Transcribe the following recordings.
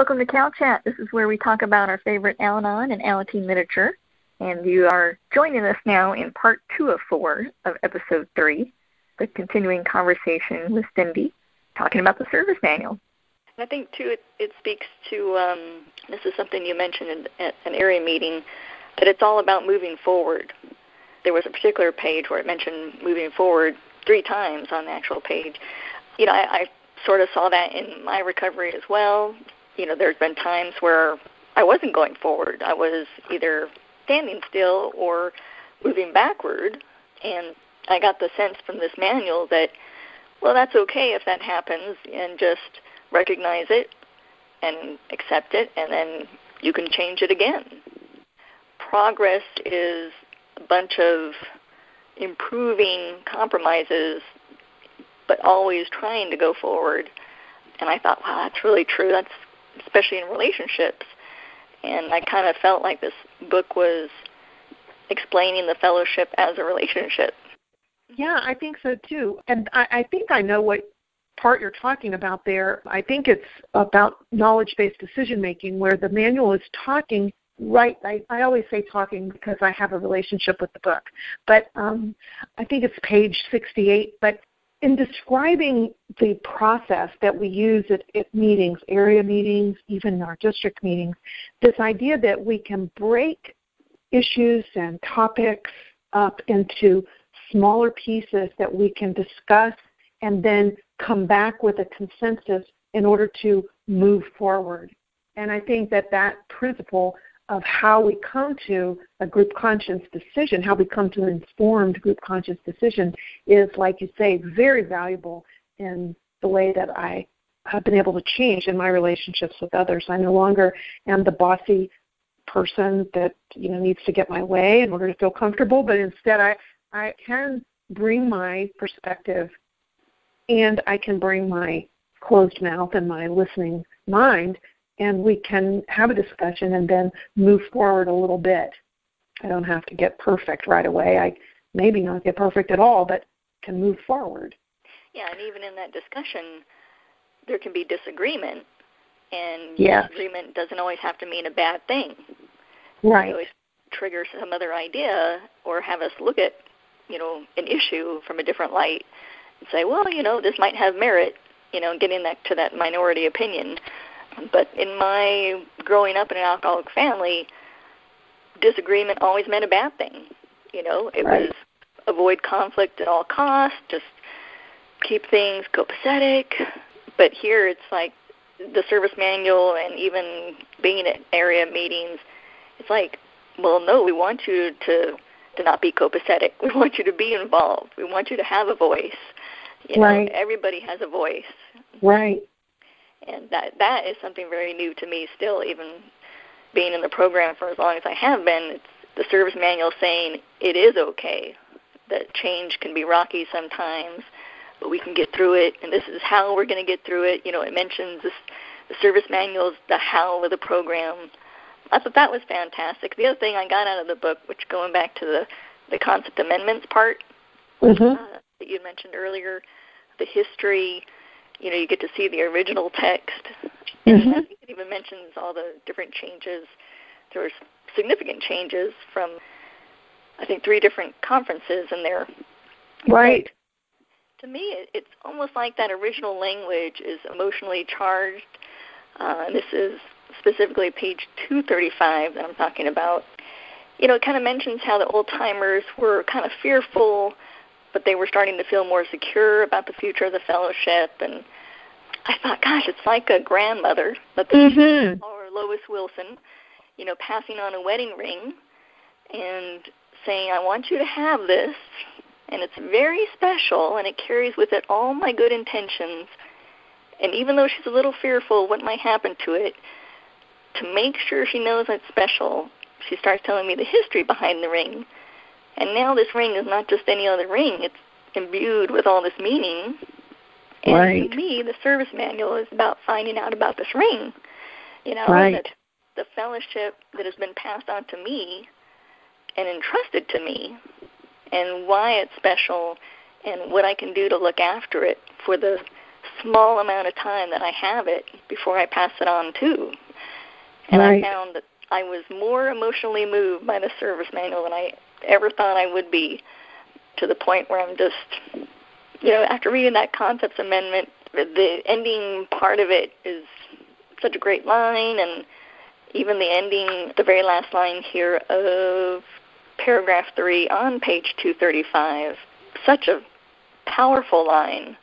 Welcome to Cal Chat. This is where we talk about our favorite Al-Anon and Alateen literature. And you are joining us now in part 2 of 4 of episode 3, the continuing conversation with Cindy, talking about the service manual. I think, too, it speaks to, this is something you mentioned at an area meeting, that it's all about moving forward. There was a particular page where it mentioned moving forward 3 times on the actual page. You know, I sort of saw that in my recovery as well. You know, there's been times where I wasn't going forward. I was either standing still or moving backward, and I got the sense from this manual that, well, that's okay if that happens, and just recognize it and accept it, and then you can change it again. Progress is a bunch of improving compromises, but always trying to go forward. And I thought, wow, that's really true. That's especially in relationships. And I kind of felt like this book was explaining the fellowship as a relationship. Yeah, I think so too. And I think I know what part you're talking about there. I think it's about knowledge-based decision-making, where the manual is talking, right, I always say talking because I have a relationship with the book, but I think it's page 68, but in describing the process that we use at meetings, area meetings, even our district meetings, this idea that we can break issues and topics up into smaller pieces that we can discuss and then come back with a consensus in order to move forward. And I think that principle of how we come to a group conscious decision, how we come to an informed group conscious decision is, like you say, very valuable in the way that I have been able to change in my relationships with others. I no longer am the bossy person that, you know, needs to get my way in order to feel comfortable, but instead I can bring my perspective, and I can bring my closed mouth and my listening mind, and we can have a discussion and then move forward a little bit. I don't have to get perfect right away. I maybe not get perfect at all, but can move forward. Yeah, and even in that discussion, there can be disagreement, and disagreement doesn't always have to mean a bad thing. Right. It always triggers some other idea or have us look at, you know, an issue from a different light and say, well, you know, this might have merit, you know, getting to that minority opinion. But in my growing up in an alcoholic family, disagreement always meant a bad thing. You know, it was avoid conflict at all costs, just keep things copacetic. But here it's like the service manual and even being at area meetings, it's like, well, no, we want you to not be copacetic. We want you to be involved. We want you to have a voice. You know, everybody has a voice. Right. And that is something very new to me still, even being in the program for as long as I have been. It's the service manual saying it is okay, that change can be rocky sometimes, but we can get through it, and this is how we're going to get through it. You know, it mentions the service manual is the how of the program. I thought that was fantastic. The other thing I got out of the book, which going back to the concept amendments part that you mentioned earlier, the history, you know, you get to see the original text. And I think it even mentions all the different changes. There were significant changes from, I think, 3 different conferences in there. Right. But to me, it's almost like that original language is emotionally charged. And this is specifically page 235 that I'm talking about. You know, it kind of mentions how the old-timers were kind of fearful, but they were starting to feel more secure about the future of the fellowship. And I thought, gosh, it's like a grandmother, or Lois Wilson, you know, passing on a wedding ring and saying, I want you to have this, and it's very special, and it carries with it all my good intentions. And even though she's a little fearful what might happen to it, to make sure she knows it's special, she starts telling me the history behind the ring. And now this ring is not just any other ring. It's imbued with all this meaning. And to me, the service manual is about finding out about this ring. You know, that the fellowship that has been passed on to me and entrusted to me, and why it's special, and what I can do to look after it for the small amount of time that I have it before I pass it on too. And right. I found that I was more emotionally moved by the service manual than I ever thought I would be, to the point where I'm just, after reading that concepts amendment, the ending part of it is such a great line, and even the ending, the very last line here of paragraph 3 on page 235, such a powerful line.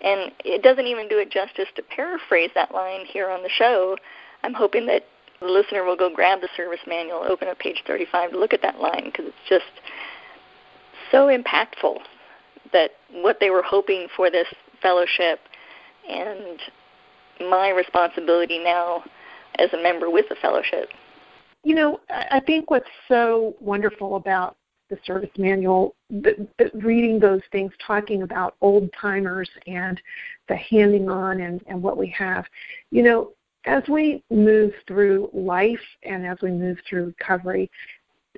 And it doesn't even do it justice to paraphrase that line here on the show. I'm hoping that the listener will go grab the service manual, open up page 35 to look at that line, because it's just so impactful, that what they were hoping for this fellowship and my responsibility now as a member with the fellowship. I think what's so wonderful about the service manual, reading those things, talking about old-timers and the handing on and what we have, as we move through life and as we move through recovery,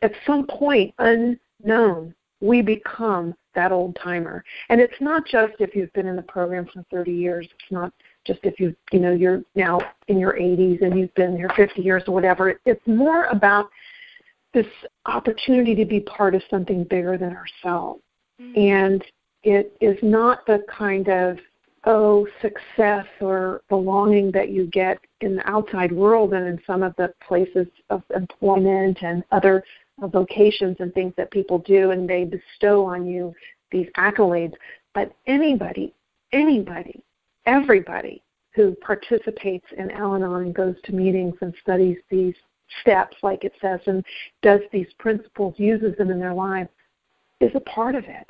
at some point, unknown, we become that old-timer. And it's not just if you've been in the program for 30 years. It's not just if you're now in your 80s and you've been here 50 years or whatever. It's more about this opportunity to be part of something bigger than ourselves. Mm-hmm. And it is not the kind of, success or belonging that you get in the outside world and in some of the places of employment and other vocations and things that people do, and they bestow on you these accolades. But anybody, everybody who participates in Al-Anon and goes to meetings and studies these steps, like it says, and does these principles, uses them in their lives, is a part of it.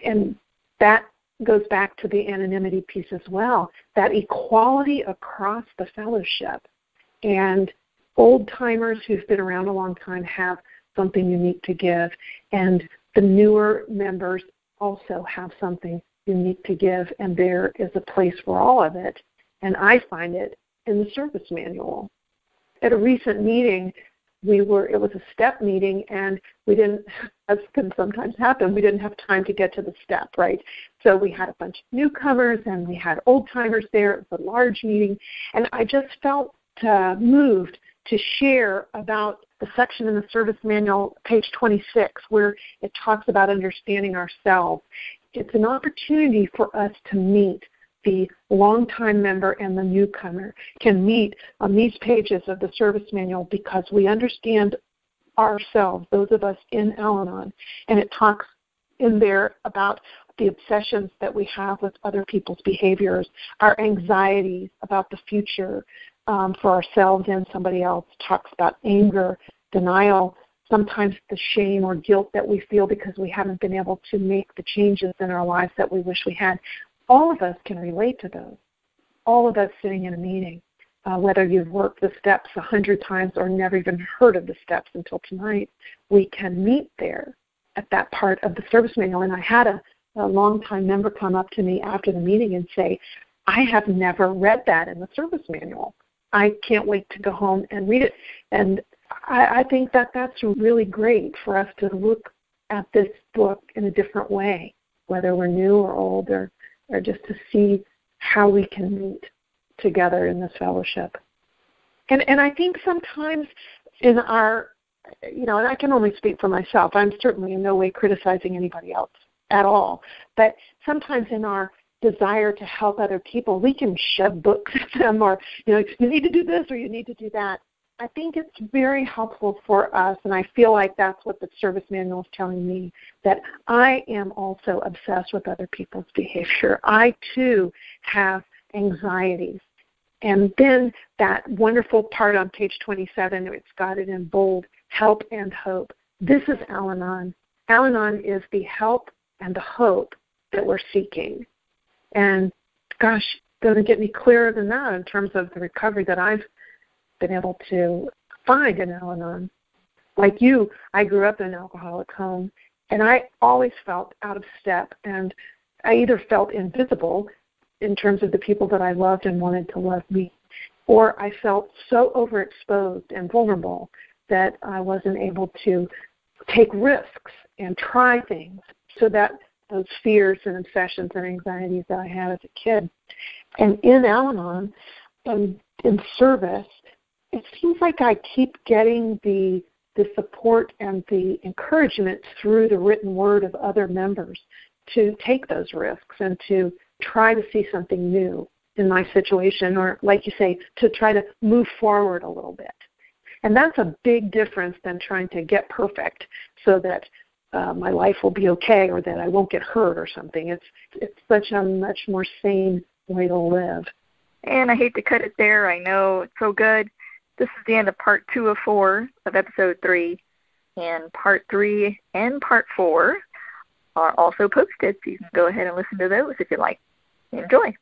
And that goes back to the anonymity piece as well, that equality across the fellowship. And old-timers who've been around a long time have something unique to give, and the newer members also have something unique to give, and there is a place for all of it. And I find it in the service manual. At a recent meeting, it was a step meeting, and we didn't, as can sometimes happen, we didn't have time to get to the step, right? So we had a bunch of newcomers, and we had old-timers there. It was a large meeting, and I just felt moved to share about the section in the service manual, page 26, where it talks about understanding ourselves. It's an opportunity for us to meet the longtime member and the newcomer, can meet on these pages of the service manual, because we understand ourselves, those of us in Al-Anon. And it talks in there about the obsessions that we have with other people's behaviors, our anxieties about the future for ourselves and somebody else. It talks about anger, denial, sometimes the shame or guilt that we feel because we haven't been able to make the changes in our lives that we wish we had. All of us can relate to those. All of us sitting in a meeting, whether you've worked the steps 100 times or never even heard of the steps until tonight, we can meet there at that part of the service manual. And I had a longtime member come up to me after the meeting and say, I have never read that in the service manual. I can't wait to go home and read it. And I think that that's really great for us to look at this book in a different way, whether we're new or old, or just to see how we can meet together in this fellowship. And I think sometimes in our, and I can only speak for myself. I'm certainly in no way criticizing anybody else at all. But sometimes in our desire to help other people, we can shove books at them, or, you need to do this or you need to do that. I think it's very helpful for us, and I feel like that's what the service manual is telling me, that I am also obsessed with other people's behavior. I, too, have anxieties. And then that wonderful part on page 27, it's got it in bold, help and hope. This is Al-Anon. Al-Anon is the help and the hope that we're seeking. And, gosh, doesn't get any clearer than that in terms of the recovery that I've been able to find in Al-Anon. Like you, I grew up in an alcoholic home, and I always felt out of step, and I either felt invisible in terms of the people that I loved and wanted to love me, or I felt so overexposed and vulnerable that I wasn't able to take risks and try things, so that those fears and obsessions and anxieties that I had as a kid. And in Al-Anon, and in service, it seems like I keep getting the support and the encouragement through the written word of other members to take those risks and to try to see something new in my situation, or like you say, to try to move forward a little bit. And that's a big difference than trying to get perfect so that my life will be okay or that I won't get hurt or something. It's such a much more sane way to live. And I hate to cut it there. I know it's so good. This is the end of part 2 of 4 of episode 3. And part 3 and part 4 are also posted, so you can go ahead and listen to those if you like. Enjoy.